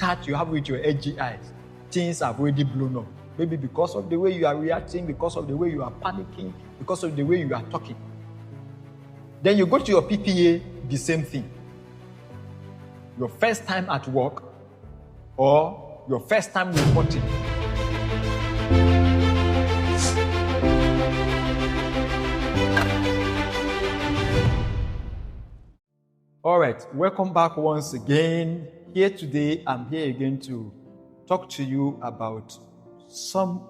touch you have with your AGIs, things have already blown up. Maybe because of the way you are reacting, because of the way you are panicking, because of the way you are talking. Then you go to your PPA, the same thing. Your first time at work or your first time reporting. All right, welcome back once again. Here today, I'm here again to talk to you about some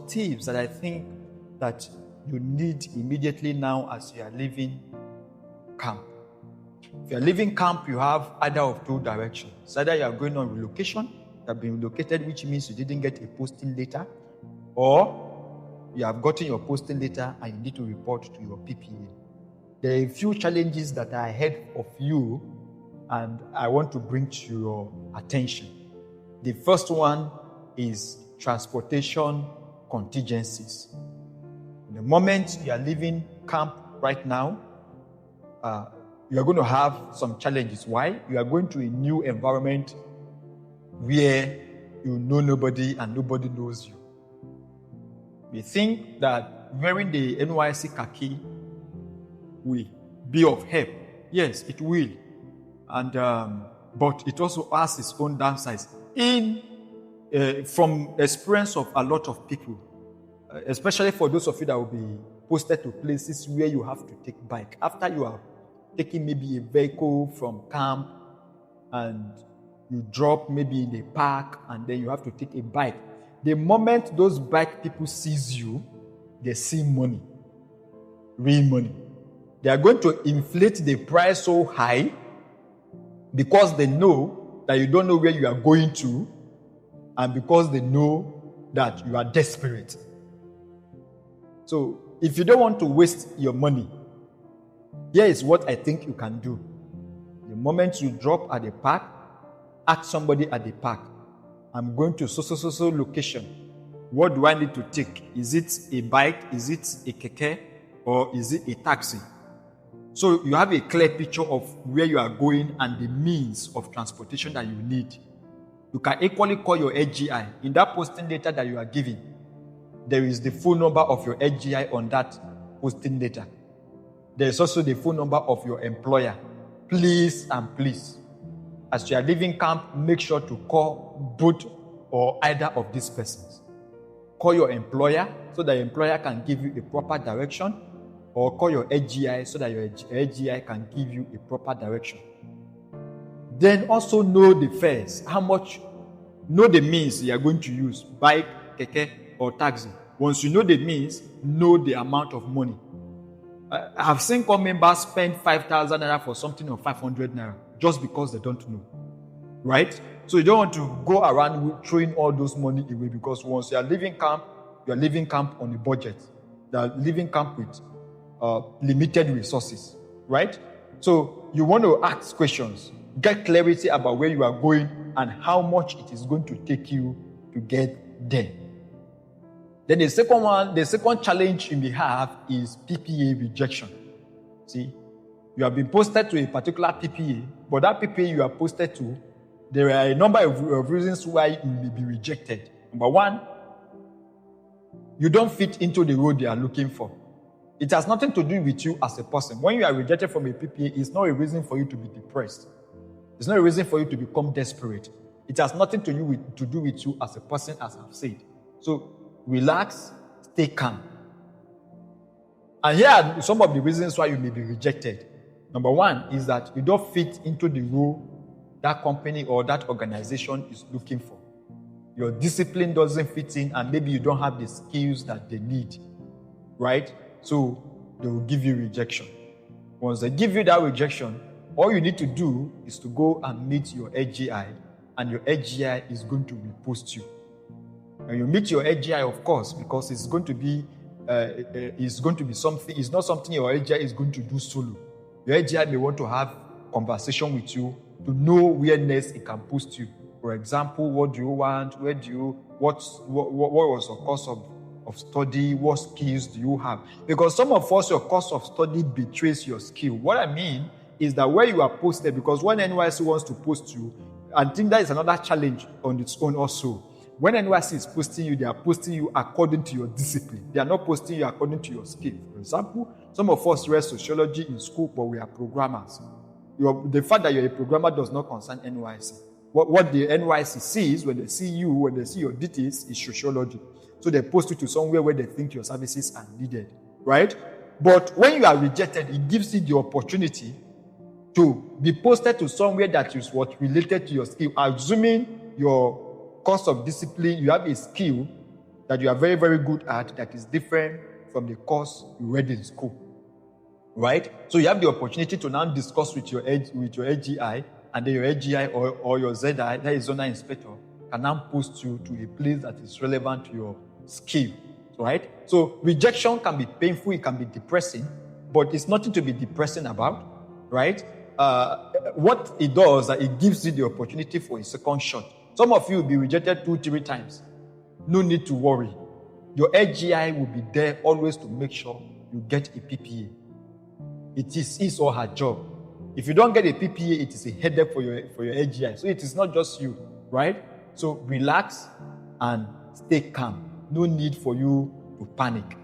tips that I think that you need immediately now as you are leaving camp. If you are leaving camp, you have either of two directions. Either you are going on relocation, you have been relocated, which means you didn't get a posting letter, or you have gotten your posting letter and you need to report to your PPA. There are a few challenges that are ahead of you and I want to bring to your attention. The first one is transportation contingencies. The moment you are leaving camp right now, you are going to have some challenges. Why? You are going to a new environment where you know nobody and nobody knows you. We think that wearing the NYC khaki will be of help. Yes, it will. And but it also has its own downsides. From experience of a lot of people, especially for those of you that will be posted to places where you have to take bike. After you are taking maybe a vehicle from camp and you drop maybe in a park and then you have to take a bike. The moment those bike people sees you, they see money, real money. They are going to inflate the price so high because they know that you don't know where you are going to and because they know that you are desperate. So if you don't want to waste your money, here is what I think you can do. The moment you drop at the park, ask somebody at the park, I'm going to so location. What do I need to take? Is it a bike? Is it a keke? Or is it a taxi? So you have a clear picture of where you are going and the means of transportation that you need. You can equally call your AGI. In that posting letter that you are giving, there is the phone number of your AGI on that posting letter. There is also the phone number of your employer. Please and please, as you are leaving camp, make sure to call both or either of these persons. Call your employer so that your employer can give you a proper direction, or call your AGI so that your AGI can give you a proper direction. Then also know the fares, know the means you are going to use, bike, keke, or taxi. Once you know the means, know the amount of money. I have seen core members spend 5,000 naira for something of 500 naira just because they don't know, right? So you don't want to go around throwing all those money away because once you are leaving camp on a budget. You are leaving camp with limited resources, right? So you want to ask questions, get clarity about where you are going and how much it is going to take you to get there. Then the second challenge you may have is PPA rejection. See, you have been posted to a particular PPA, but that PPA you are posted to, there are a number of reasons why you may be rejected. Number one, you don't fit into the role they are looking for. It has nothing to do with you as a person. When you are rejected from a PPA, it's not a reason for you to be depressed. It's not a reason for you to become desperate. It has nothing to do with you as a person, as I've said. So relax, stay calm. And here are some of the reasons why you may be rejected. Number one is that you don't fit into the role that company or that organization is looking for. Your discipline doesn't fit in and maybe you don't have the skills that they need, right? So they will give you rejection. Once they give you that rejection, all you need to do is to go and meet your AGI and your AGI is going to repost you. And you meet your AGI, of course, because it's going to be something. It's not something your AGI is going to do solo. Your AGI may want to have conversation with you to know where next it can post you. For example, what do you want? What was your course of study? What skills do you have? Because some of us, your course of study betrays your skill. What I mean is that where you are posted, because when NYC wants to post you, I think that is another challenge on its own also. When NYC is posting you, they are posting you according to your discipline. They are not posting you according to your skill. For example, some of us read sociology in school, but we are programmers. The fact that you're a programmer does not concern NYC. What the NYC sees when they see you, when they see your details, is sociology. So they post you to somewhere where they think your services are needed, right? But when you are rejected, it gives you the opportunity to be posted to somewhere that is what related to your skill. Assuming your course of discipline, you have a skill that you are very, very good at that is different from the course you read in school, right? So you have the opportunity to now discuss with your AGI, and then your AGI or your ZI, that is zonal inspector, can now post you to a place that is relevant to your skill, right? So rejection can be painful, it can be depressing, but it's nothing to be depressing about, right? What it does, it gives you the opportunity for a second shot. Some of you will be rejected 2-3 times. No need to worry. Your AGI will be there always to make sure you get a PPA. It is his or her job. If you don't get a PPA, it is a headache for your AGI. So it is not just you, right? So relax and stay calm. No need for you to panic.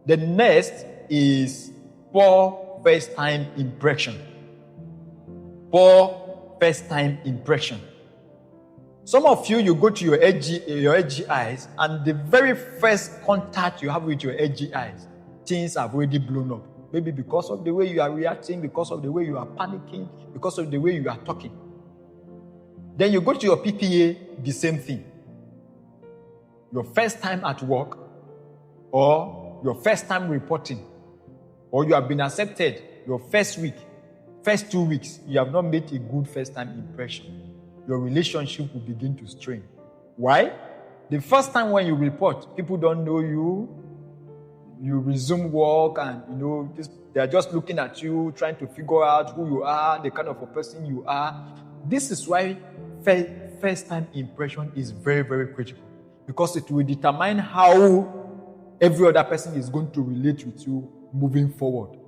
The next is poor first-time impression. Poor first-time impression. Some of you go to your AGIs, and the very first contact you have with your AGIs, things have already blown up. Maybe because of the way you are reacting, because of the way you are panicking, because of the way you are talking. Then you go to your PPA, the same thing. Your first time at work, or your first time reporting, or you have been accepted your first week, first 2 weeks, you have not made a good first time impression. Your relationship will begin to strain. Why? The first time when you report, people don't know you. You resume work, and they are just looking at you, trying to figure out who you are, the kind of a person you are. This is why first-time impression is very, very critical, because it will determine how every other person is going to relate with you moving forward.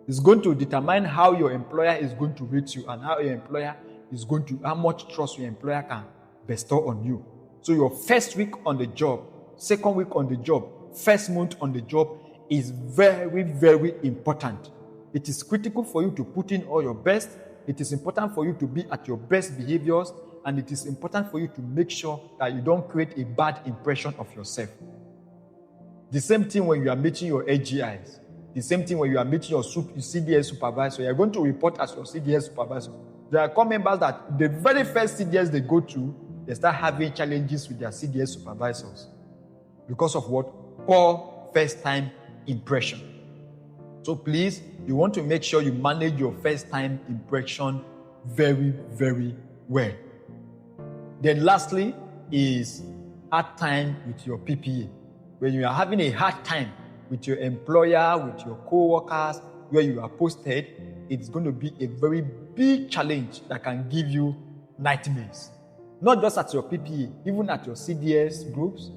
It's going to determine how your employer is going to rate you, and how much trust your employer can bestow on you. So your first week on the job, second week on the job, first month on the job is very, very important. It is critical for you to put in all your best. It is important for you to be at your best behaviors, and it is important for you to make sure that you don't create a bad impression of yourself. The same thing when you are meeting your AGIs. The same thing when you are meeting your CDS supervisor. You are going to report as your CDS supervisor. There are core members that the very first CDS they go to, they start having challenges with their CDS supervisors. Because of what? Poor first-time impression. So please, you want to make sure you manage your first-time impression very, very well. Then lastly is hard time with your PPA. When you are having a hard time with your employer, with your co-workers, where you are posted, it's going to be a very big challenge that can give you nightmares. Not just at your PPA, even at your CDS groups,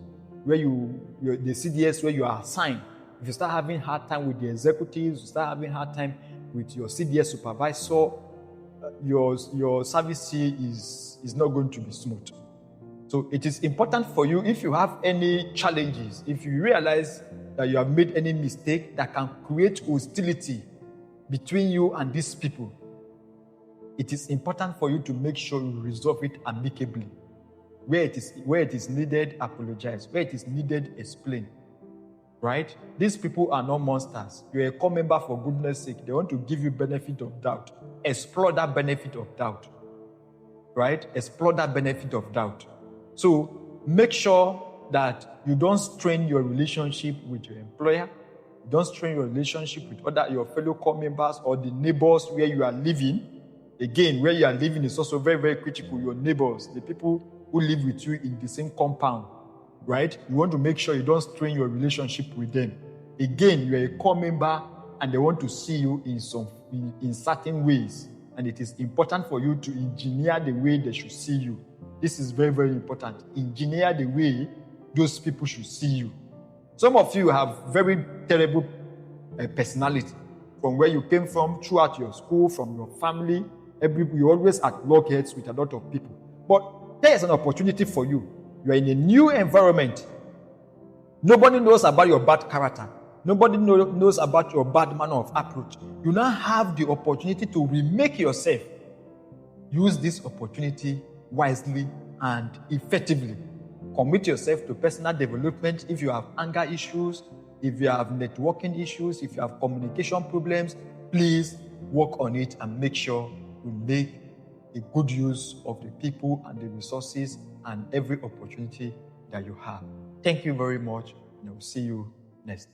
where the CDS where you are assigned. If you start having hard time with the executives, you start having hard time with your CDS supervisor, your service here is not going to be smooth. So it is important for you, if you have any challenges, if you realize that you have made any mistake that can create hostility between you and these people, it is important for you to make sure you resolve it amicably. Where it is needed, apologize. Where it is needed, explain. Right? These people are not monsters. You're a core member, for goodness sake. They want to give you benefit of doubt. Explore that benefit of doubt. Right? Explore that benefit of doubt. So make sure that you don't strain your relationship with your employer. Don't strain your relationship with your fellow core members or the neighbors where you are living. Again, where you are living is also very, very critical. Your neighbors, the people who live with you in the same compound, right? You want to make sure you don't strain your relationship with them. Again, you are a core member and they want to see you in certain ways. And it is important for you to engineer the way they should see you. This is very, very important. Engineer the way those people should see you. Some of you have very terrible personality from where you came from, throughout your school, from your family, You always at loggerheads with a lot of people. But there is an opportunity for you. You are in a new environment. Nobody knows about your bad character. Nobody knows about your bad manner of approach. You now have the opportunity to remake yourself. Use this opportunity wisely and effectively. Commit yourself to personal development. If you have anger issues, if you have networking issues, if you have communication problems, please work on it and make sure you make a good use of the people and the resources and every opportunity that you have. Thank you very much, and I will see you next.